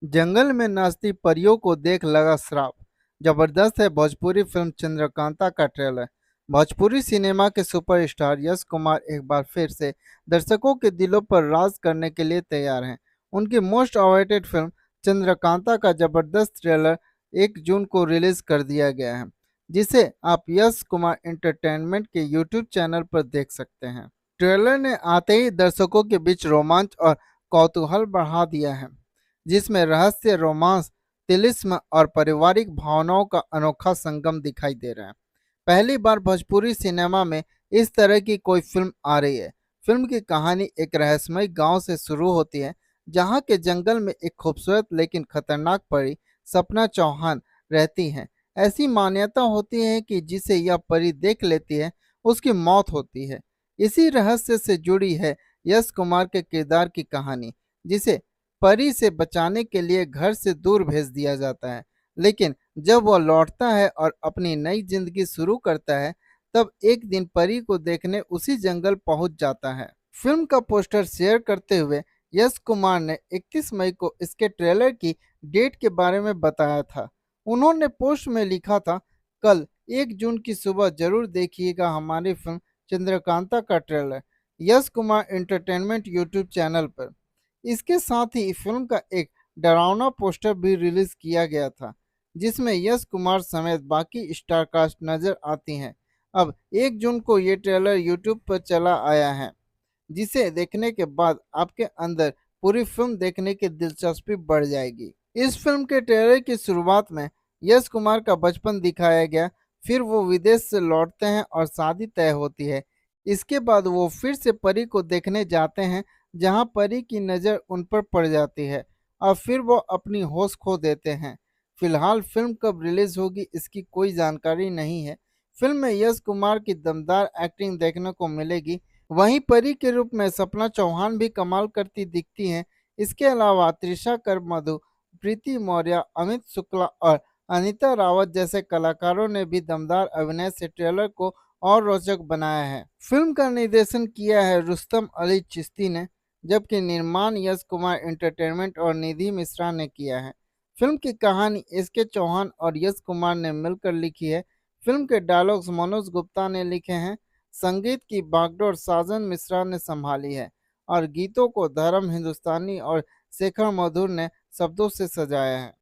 जंगल में नाचती परियों को देख लगा श्राप। जबरदस्त है भोजपुरी फिल्म चंद्रकांता का ट्रेलर। भोजपुरी सिनेमा के सुपरस्टार यश कुमार एक बार फिर से दर्शकों के दिलों पर राज करने के लिए तैयार हैं। उनकी मोस्ट अवेटेड फिल्म चंद्रकांता का जबरदस्त ट्रेलर 1 जून को रिलीज कर दिया गया है, जिसे आप यश कुमार एंटरटेनमेंट के यूट्यूब चैनल पर देख सकते हैं। ट्रेलर ने आते ही दर्शकों के बीच रोमांच और कौतूहल बढ़ा दिया है, जिसमें रहस्य, रोमांस, तिलिस्म और पारिवारिक भावनाओं का अनोखा संगम दिखाई दे रहा है। पहली बार भोजपुरी सिनेमा में इस तरह की कोई फिल्म आ रही है। फिल्म की कहानी एक रहस्यमय गांव से शुरू होती है, जहां के जंगल में एक खूबसूरत लेकिन खतरनाक परी सपना चौहान रहती हैं। ऐसी मान्यता होती है कि जिसे यह परी देख लेती है उसकी मौत होती है। इसी रहस्य से जुड़ी है यश कुमार के किरदार की कहानी, जिसे परी से बचाने के लिए घर से दूर भेज दिया जाता है। लेकिन जब वह लौटता है और अपनी नई जिंदगी शुरू करता है, तब एक दिन परी को देखने उसी जंगल पहुंच जाता है। फिल्म का पोस्टर शेयर करते हुए यश कुमार ने 31 मई को इसके ट्रेलर की डेट के बारे में बताया था। उन्होंने पोस्ट में लिखा था, कल 1 जून की सुबह जरूर देखिएगा हमारी फिल्म चंद्रकांता का trailer Yash Kumar entertainment YouTube channel पर। इसके साथ ही फिल्म का एक डरावना पोस्टर भी रिलीज किया गया था, जिसमें यश कुमार समेत बाकी स्टार कास्ट नजर आती हैं। अब 1 जून को ये ट्रेलर यूट्यूब पर चला आया है, जिसे देखने के बाद आपके अंदर पूरी फिल्म देखने की दिलचस्पी बढ़ जाएगी। इस फिल्म के ट्रेलर की शुरुआत में यश कुमार का बचपन दिखाया गया, फिर वो विदेश से लौटते हैं और शादी तय होती है। इसके बाद वो फिर से परी को देखने जाते हैं, जहां परी की नज़र उन पर पड़ जाती है और फिर वो अपनी होश खो देते हैं। फिलहाल फिल्म कब रिलीज होगी इसकी कोई जानकारी नहीं है। फिल्म में यश कुमार की दमदार एक्टिंग देखने को मिलेगी। वहीं परी के रूप में सपना चौहान भी कमाल करती दिखती हैं। इसके अलावा त्रिशा कर, मधु, प्रीति मौर्य, अमित शुक्ला और अनीता रावत जैसे कलाकारों ने भी दमदार अभिनय से ट्रेलर को और रोचक बनाया है। फिल्म का निर्देशन किया है रुस्तम अली चिश्ती ने, जबकि निर्माण यश कुमार एंटरटेनमेंट और निधि मिश्रा ने किया है। फिल्म की कहानी एस.के. चौहान और यश कुमार ने मिलकर लिखी है। फिल्म के डायलॉग्स मनोज गुप्ता ने लिखे हैं। संगीत की बागडोर साजन मिश्रा ने संभाली है और गीतों को धर्म हिंदुस्तानी और शेखर मधुर ने शब्दों से सजाया है।